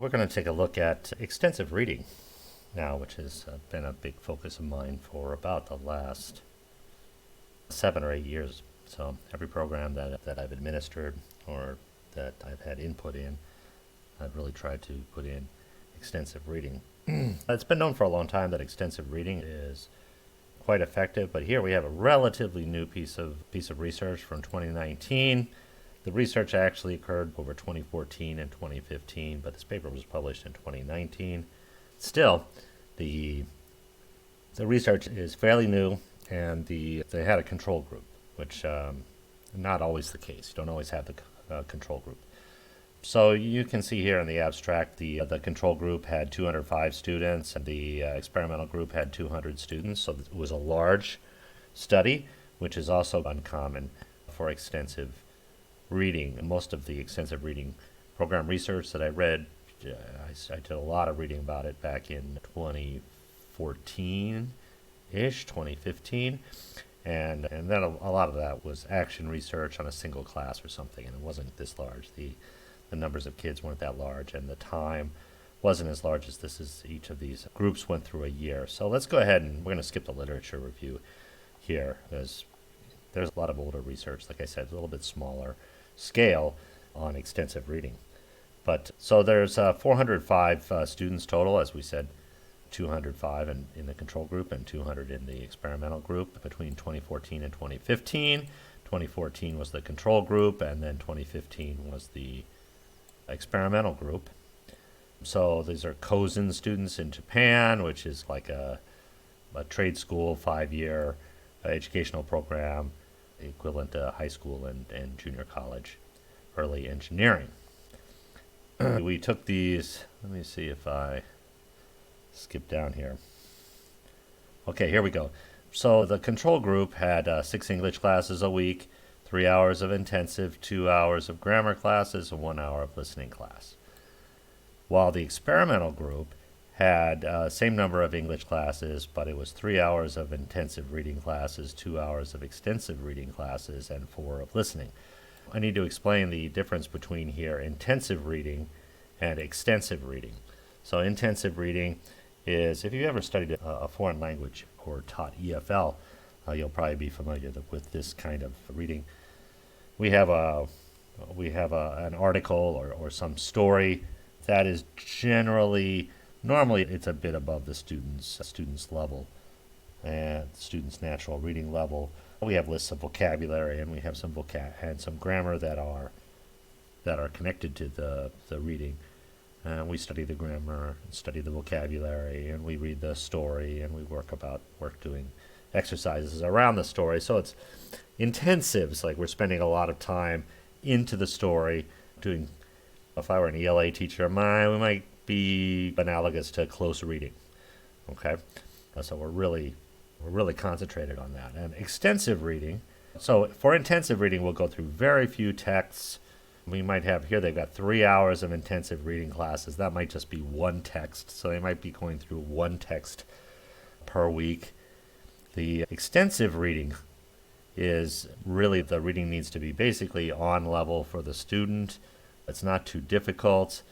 We're going to take a look at extensive reading now, which has been a big focus of mine for about the last 7 or 8 years. So every program that I've administered or that I've had input in, I've really tried to put in extensive reading. It's been known for a long time that extensive reading is quite effective, but here we have a relatively new piece of research from 2019. The research actually occurred over 2014 and 2015, but this paper was published in 2019. Still, the research is fairly new, and they had a control group, which not always the case. You don't always have the control group. So you can see here in the abstract, the control group had 205 students, and the experimental group had 200 students. So it was a large study, which is also uncommon for extensive reading. Most of the extensive reading program research that I read, I did a lot of reading about it back in 2014-ish, 2015. And then a lot of that was action research on a single class or something, and it wasn't this large. The numbers of kids weren't that large, and the time wasn't as large as this is. Each of these groups went through a year. So let's go ahead and we're going to skip the literature review here, as there's a lot of older research, like I said, a little bit smaller scale on extensive reading. But so there's 405 students total, as we said, 205 in the control group and 200 in the experimental group between 2014 and 2015. 2014 was the control group, and then 2015 was the experimental group. So these are Kozen students in Japan, which is like a trade school 5-year educational program equivalent to high school and junior college early engineering. We took these, let me see if I skip down here. Okay, here we go. So the control group had 6 English classes a week, 3 hours of intensive, 2 hours of grammar classes, and 1 hour of listening class. While the experimental group had same number of English classes, but it was 3 hours of intensive reading classes, 2 hours of extensive reading classes, and 4 of listening. I need to explain the difference between here intensive reading and extensive reading. So intensive reading is, if you ever studied a foreign language or taught EFL, you'll probably be familiar with this kind of reading. We have an article or some story that is normally it's a bit above the student's level and student's natural reading level. We have lists of vocabulary, and we have some and some grammar that are connected to the reading. We study the grammar, study the vocabulary, and we read the story, and we work doing exercises around the story. So it's intensive. It's like we're spending a lot of time into the story doing. If I were an ELA teacher, we might be analogous to close reading. Okay, so we're really concentrated on that. And extensive reading. So for intensive reading, we'll go through very few texts. We might have here, they've got 3 hours of intensive reading classes. That might just be one text. So they might be going through one text per week. The extensive reading is really, the reading needs to be basically on level for the student. It's not too difficult.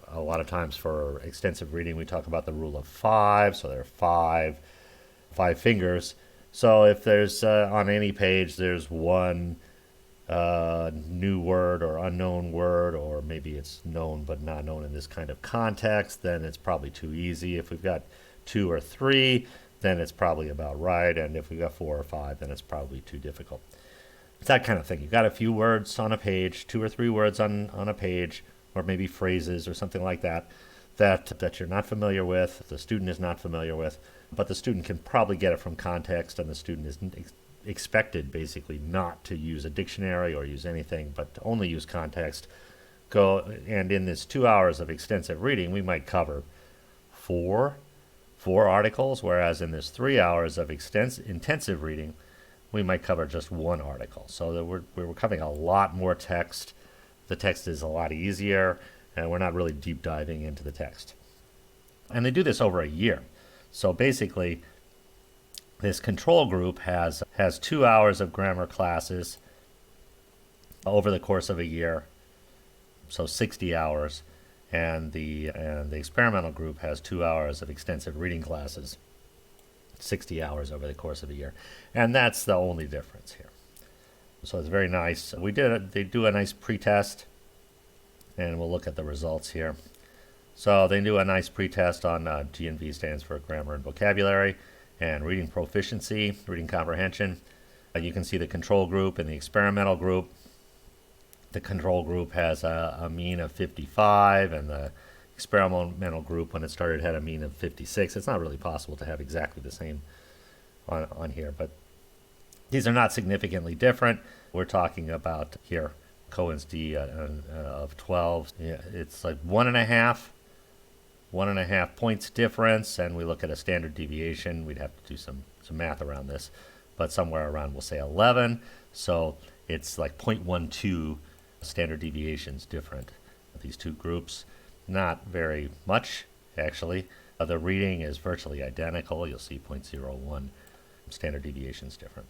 A lot of times for extensive reading, we talk about the rule of 5. So there are five fingers. So if there's on any page, there's one new word or unknown word, or maybe it's known but not known in this kind of context, then it's probably too easy. If we've got 2 or 3, then it's probably about right. And if we've got 4 or 5, then it's probably too difficult. It's that kind of thing. You've got a few words on a page, 2 or 3 words on a page, or maybe phrases or something like that you're not familiar with, the student is not familiar with, but the student can probably get it from context, and the student is expected basically not to use a dictionary or use anything, but to only use context. And in this 2 hours of extensive reading, we might cover four articles, whereas in this 3 hours of intensive reading, we might cover just one article. So that we're covering a lot more text. The text is a lot easier, and we're not really deep diving into the text. And they do this over a year. So basically, this control group has 2 hours of grammar classes over the course of a year, so 60 hours. and the experimental group has 2 hours of extensive reading classes, 60 hours over the course of a year. And that's the only difference here. So it's very nice. They do a nice pretest, and we'll look at the results here. So they do a nice pretest on G&V, stands for grammar and vocabulary, and reading proficiency, reading comprehension. You can see the control group and the experimental group. The control group has a mean of 55, and the experimental group, when it started, had a mean of 56. It's not really possible to have exactly the same on here, but these are not significantly different. We're talking about here Cohen's D of 12. Yeah, it's like 1.5 points difference, and we look at a standard deviation. We'd have to do some math around this, but somewhere around, we'll say 11. So it's like 0.12 standard deviations different. These two groups, not very much, actually. The reading is virtually identical. You'll see 0.01 standard deviations different.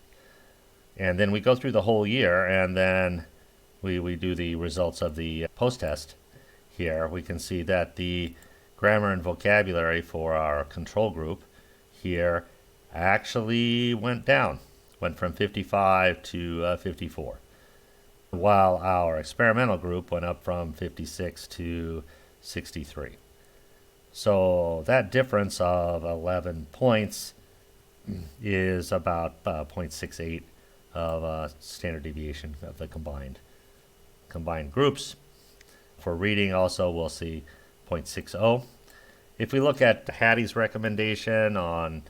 And then we go through the whole year, and then we do the results of the post-test here. We can see that the grammar and vocabulary for our control group here actually went down, went from 55 to 54, while our experimental group went up from 56 to 63. So that difference of 11 points is about 0.68 of standard deviation of the combined groups. For reading also, we'll see 0.60. If we look at Hattie's recommendation on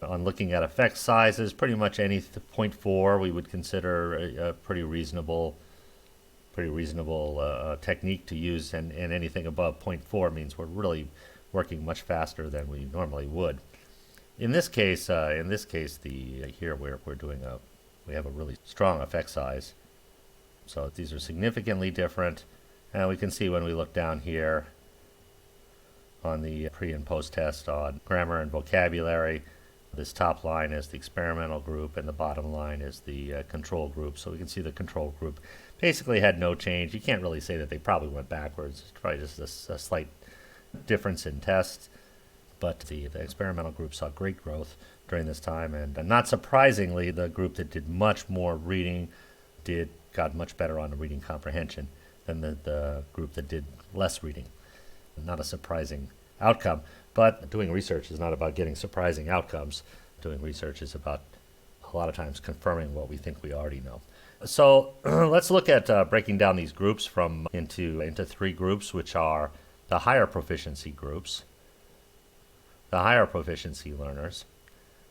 looking at effect sizes, pretty much any 0.4 we would consider a pretty reasonable technique to use, and anything above 0.4 means we're really working much faster than we normally would. In this case, here we have a really strong effect size. So these are significantly different, and we can see when we look down here on the pre and post test on grammar and vocabulary, this top line is the experimental group, and the bottom line is the control group. So we can see the control group basically had no change. You can't really say that they probably went backwards. It's probably just a slight difference in tests. But the experimental group saw great growth during this time, and not surprisingly, the group that did much more reading got much better on the reading comprehension than the group that did less reading. Not a surprising outcome, but doing research is not about getting surprising outcomes. Doing research is about a lot of times confirming what we think we already know. So let's look at breaking down these groups into 3 groups, which are the higher proficiency groups. The higher proficiency learners.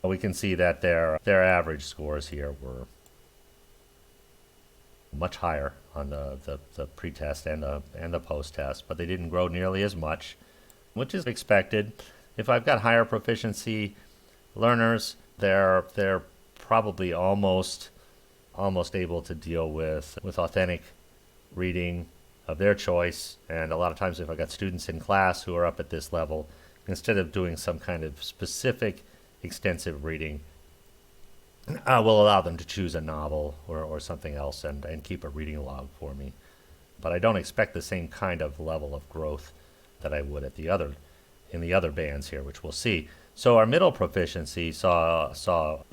We can see that their average scores here were much higher on the pre-test and the post-test, but they didn't grow nearly as much, which is expected. If I've got higher proficiency learners, they're probably almost able to deal with authentic reading of their choice. And a lot of times, if I've got students in class who are up at this level, instead of doing some kind of specific extensive reading, will allow them to choose a novel or something else and keep a reading log for me. But I don't expect the same kind of level of growth that I would in the other bands here, which we'll see. So our middle proficiency saw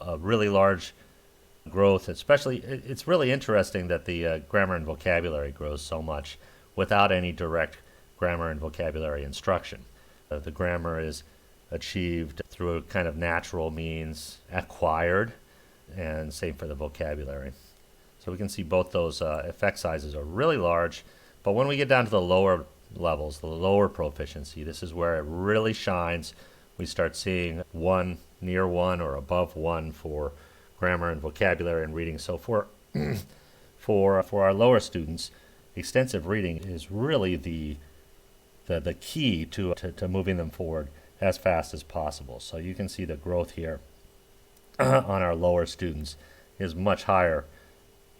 a really large growth. Especially, it's really interesting that the grammar and vocabulary grows so much without any direct grammar and vocabulary instruction. The grammar is achieved through a kind of natural means, acquired, and same for the vocabulary. So we can see both those effect sizes are really large, but when we get down to the lower levels, the lower proficiency, this is where it really shines. We start seeing 1, near 1, or above 1 for grammar and vocabulary and reading. So for our lower students, extensive reading is really the key to moving them forward as fast as possible. So you can see the growth here on our lower students is much higher,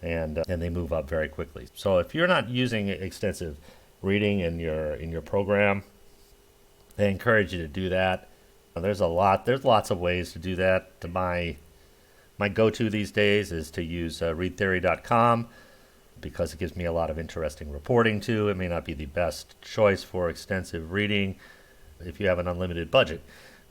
and they move up very quickly. So if you're not using extensive reading in your program, I encourage you to do that. There's lots of ways to do that. My go-to these days is to use readtheory.com. because it gives me a lot of interesting reporting too. It may not be the best choice for extensive reading if you have an unlimited budget.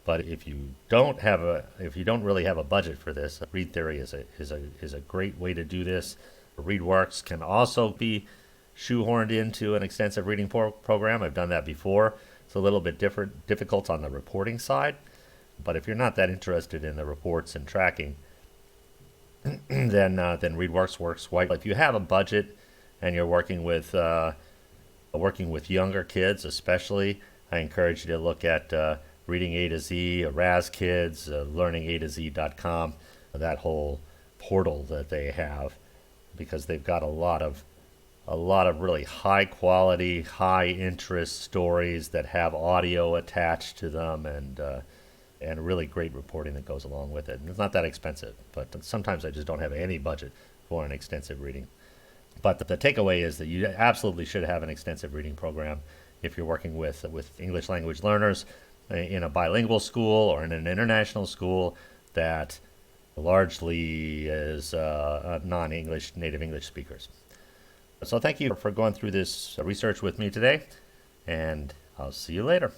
But if you don't really have a budget for this, Read Theory is a great way to do this. ReadWorks can also be shoehorned into an extensive reading program. I've done that before. It's a little bit difficult on the reporting side, but if you're not that interested in the reports and tracking, then ReadWorks works quite. If you have a budget and you're working with younger kids, especially, I encourage you to look at Reading A to Z, Raz Kids, LearningA2Z.com, that whole portal that they have, because they've got a lot of really high quality, high interest stories that have audio attached to them, and really great reporting that goes along with it. And it's not that expensive, but sometimes I just don't have any budget for an extensive reading. But the takeaway is that you absolutely should have an extensive reading program if you're working with English language learners in a bilingual school or in an international school that largely is non-English, native English speakers. So thank you for going through this research with me today, and I'll see you later.